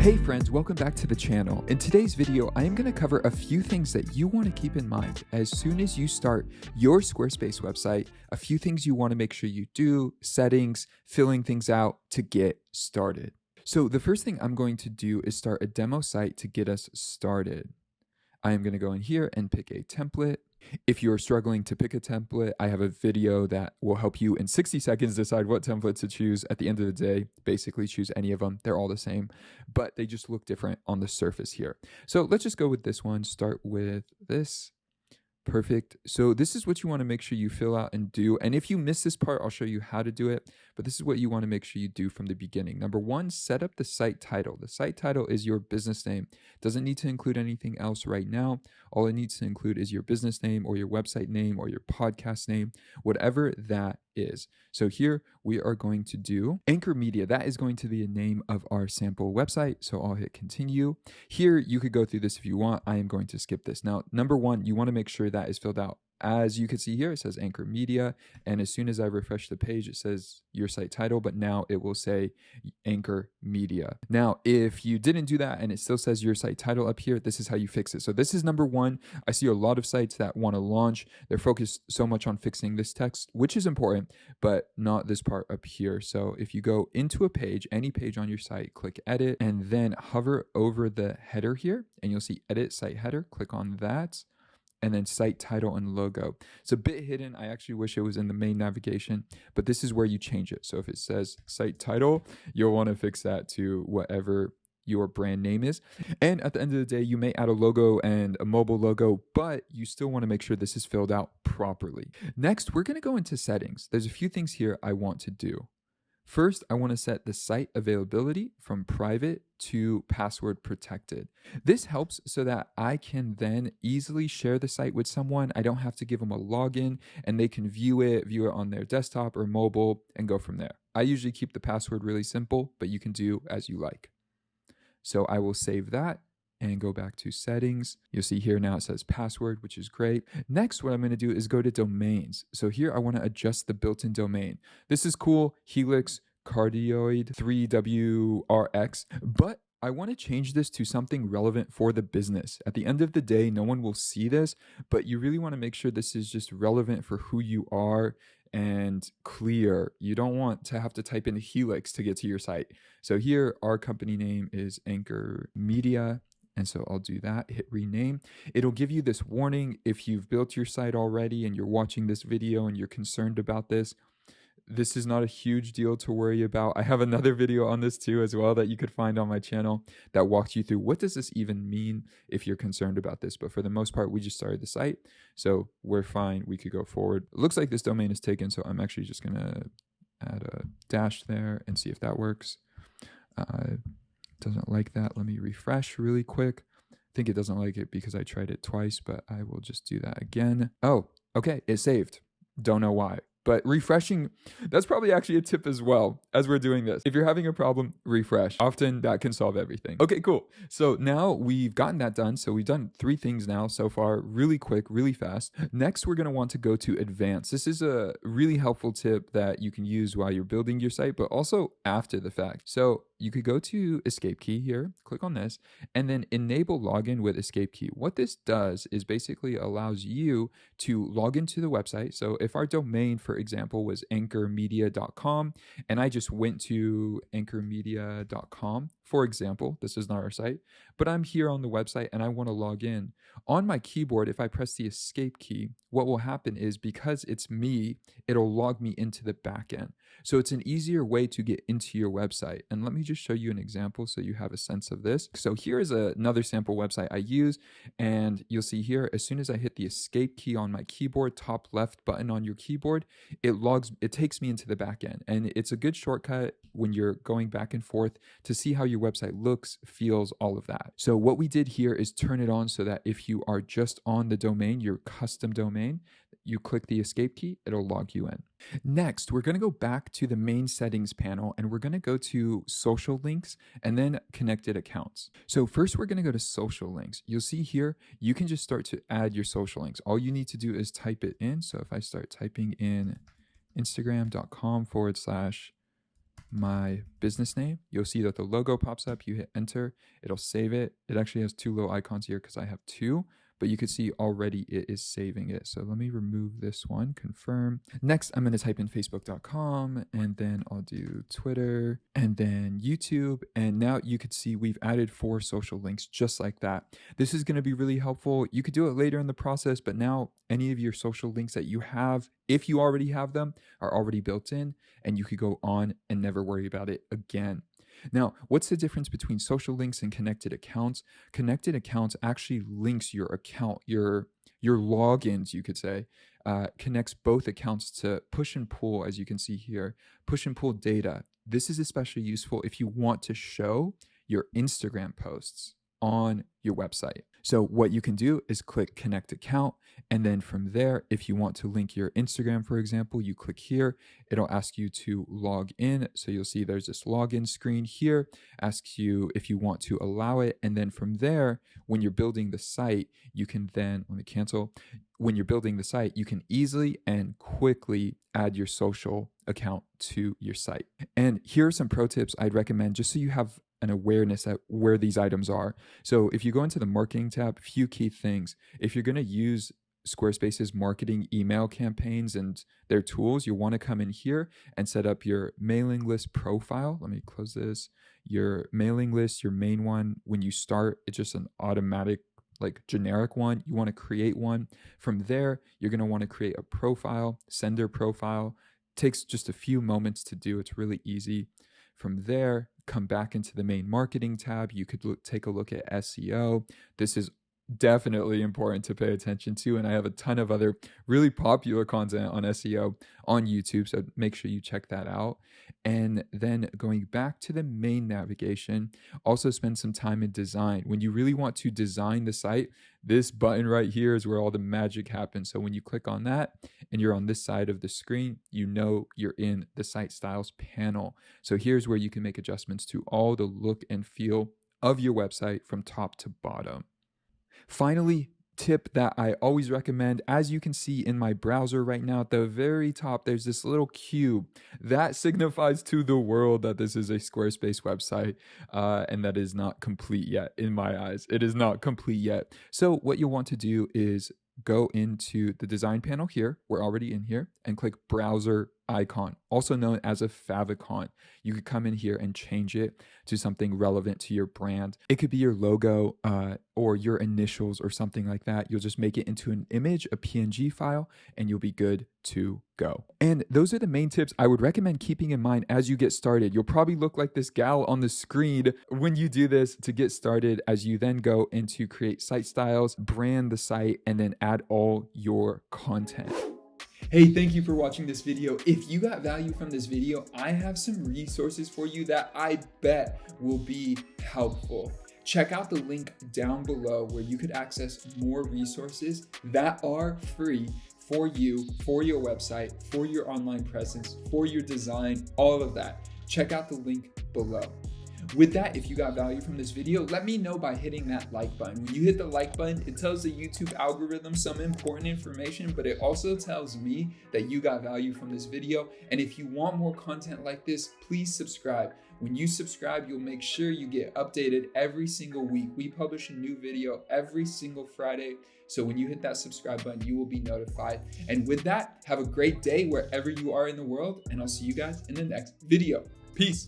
Hey friends, welcome back to the channel. In today's video, I am going to cover a few things that you want to keep in mind as soon as you start your Squarespace website, a few things you want to make sure you do, settings, filling things out to get started. So the first thing I'm going to do is start a demo site to get us started. I am going to go in here and pick a template. If you're struggling to pick a template, I have a video that will help you in 60 seconds decide what template to choose. At the end of the day, basically choose any of them. They're all the same, but they just look different on the surface here. So let's just go with this one. Start with this. Perfect. So this is what you want to make sure you fill out and do. And if you miss this part, I'll show you how to do it. But this is what you want to make sure you do from the beginning. Number one, set up the site title. The site title is your business name. Doesn't need to include anything else right now. All it needs to include is your business name or your website name or your podcast name, whatever that is. So here we are going to do Anchor Media. That is going to be the name of our sample website. So I'll hit continue. Here you could go through this if you want. I am going to skip this. Now, number one, you want to make sure that is filled out. As you can see here, it says Anchor Media. And as soon as I refresh the page, it says your site title, but now it will say Anchor Media. Now, if you didn't do that and it still says your site title up here, this is how you fix it. So this is number one. I see a lot of sites that want to launch. They're focused so much on fixing this text, which is important, but not this part up here. So if you go into a page, any page on your site, click edit and then hover over the header here and you'll see edit site header. Click on that. And then site title and logo. It's a bit hidden. I actually wish it was in the main navigation, but this is where you change it. So if it says site title, you'll want to fix that to whatever your brand name is. And at the end of the day, you may add a logo and a mobile logo, but you still want to make sure this is filled out properly. Next, we're going to go into settings. There's a few things here I want to do. First, I want to set the site availability from private to password protected. This helps so that I can then easily share the site with someone. I don't have to give them a login and they can view it on their desktop or mobile and go from there. I usually keep the password really simple, but you can do as you like. So I will save that and go back to settings. You'll see here now it says password, which is great. Next, what I'm going to do is go to domains. So here I want to adjust the built-in domain. This is cool, Helix Cardioid 3WRX, but I want to change this to something relevant for the business. At the end of the day, no one will see this, but you really want to make sure this is just relevant for who you are and clear. You don't want to have to type in Helix to get to your site. So here, our company name is Anchor Media. And so I'll do that, hit rename. It'll give you this warning if you've built your site already and you're watching this video and you're concerned about this. This is not a huge deal to worry about. I have another video on this too as well that you could find on my channel that walks you through what does this even mean if you're concerned about this. But for the most part, we just started the site. So we're fine. We could go forward. It looks like this domain is taken. So I'm actually just going to add a dash there and see if that works. Doesn't like that. Let me refresh really quick. I think it doesn't like it because I tried it twice, but I will just do that again. Oh, okay. It saved. Don't know why. But refreshing, that's probably actually a tip as well as we're doing this. If you're having a problem, refresh. Often that can solve everything. Okay, cool. So now we've gotten that done. So we've done 3 things now so far, really quick, really fast. Next, we're going to want to go to advanced. This is a really helpful tip that you can use while you're building your site, but also after the fact. So you could go to escape key here, click on this, and then enable login with escape key. What this does is basically allows you to log into the website. So if our domain, for example, was anchormedia.com, and I just went to anchormedia.com, for example, this is not our site, but I'm here on the website and I want to log in. On my keyboard, if I press the escape key, what will happen is because it's me, it'll log me into the backend. So it's an easier way to get into your website. And let me just show you an example so you have a sense of this. So here is another sample website I use, and you'll see here, as soon as I hit the escape key on my keyboard, top left button on your keyboard, it takes me into the backend. And it's a good shortcut when you're going back and forth to see how your website looks, feels, all of that. So what we did here is turn it on so that if you are just on the domain, your custom domain, you click the escape key, it'll log you in. Next, we're going to go back to the main settings panel and we're going to go to social links and then connected accounts. So first we're going to go to social links. You'll see here, you can just start to add your social links. All you need to do is type it in. So if I start typing in Instagram.com/my my business name, you'll see that the logo pops up. You hit enter, it'll save it. It actually has two little icons here because I have two, but you can see already it is saving it. So let me remove this one, confirm. Next, I'm going to type in facebook.com, and then I'll do Twitter and then YouTube. And now you could see we've added 4 social links just like that. This is going to be really helpful. You could do it later in the process, but now any of your social links that you have, if you already have them, are already built in, and you could go on and never worry about it again. Now, what's the difference between social links and connected accounts? Connected accounts actually links your account, your logins, you could say, connects both accounts to push and pull, as you can see here, push and pull data. This is especially useful if you want to show your Instagram posts on your website. So what you can do is click connect account, and then from there, if you want to link your Instagram, for example, you click here, it'll ask you to log in. So you'll see there's this login screen here, asks you if you want to allow it. And then from there, when you're building the site, you can then, let me cancel. When you're building the site, you can easily and quickly add your social account to your site. And here are some pro tips I'd recommend just so you have an awareness at where these items are. So if you go into the marketing tab, a few key things. If you're going to use Squarespace's marketing email campaigns and their tools, you want to come in here and set up your mailing list profile. Let me close this. Your mailing list, your main one, when you start, it's just an automatic, like generic one. You want to create one. From there, you're going to want to create a profile, sender profile. Takes just a few moments to do. It's really easy. From there, come back into the main marketing tab. You could take a look at SEO. This is definitely important to pay attention to, and I have a ton of other really popular content on SEO on YouTube, so make sure you check that out. And then going back to the main navigation, also spend some time in design. When you really want to design the site, this button right here is where all the magic happens. So when you click on that and you're on this side of the screen, you know you're in the site styles panel. So here's where you can make adjustments to all the look and feel of your website from top to bottom. Finally, tip that I always recommend, as you can see in my browser right now, at the very top, there's this little cube that signifies to the world that this is a Squarespace website, and that is not complete yet in my eyes. It is not complete yet. So what you'll want to do is go into the design panel here. We're already in here, and click browser icon, also known as a favicon. You could come in here and change it to something relevant to your brand. It could be your logo or your initials or something like that. You'll just make it into an image, a PNG file, and you'll be good to go. And those are the main tips I would recommend keeping in mind as you get started. You'll probably look like this gal on the screen when you do this to get started, as you then go into create site styles, brand the site, and then add all your content. Hey, thank you for watching this video. If you got value from this video, I have some resources for you that I bet will be helpful. Check out the link down below where you could access more resources that are free for you, for your website, for your online presence, for your design, all of that. Check out the link below. With that, if you got value from this video, let me know by hitting that like button. When you hit the like button, it tells the YouTube algorithm some important information, but it also tells me that you got value from this video. And if you want more content like this, please subscribe. When you subscribe, you'll make sure you get updated every single week. We publish a new video every single Friday. So when you hit that subscribe button, you will be notified. And with that, have a great day wherever you are in the world, and I'll see you guys in the next video. Peace.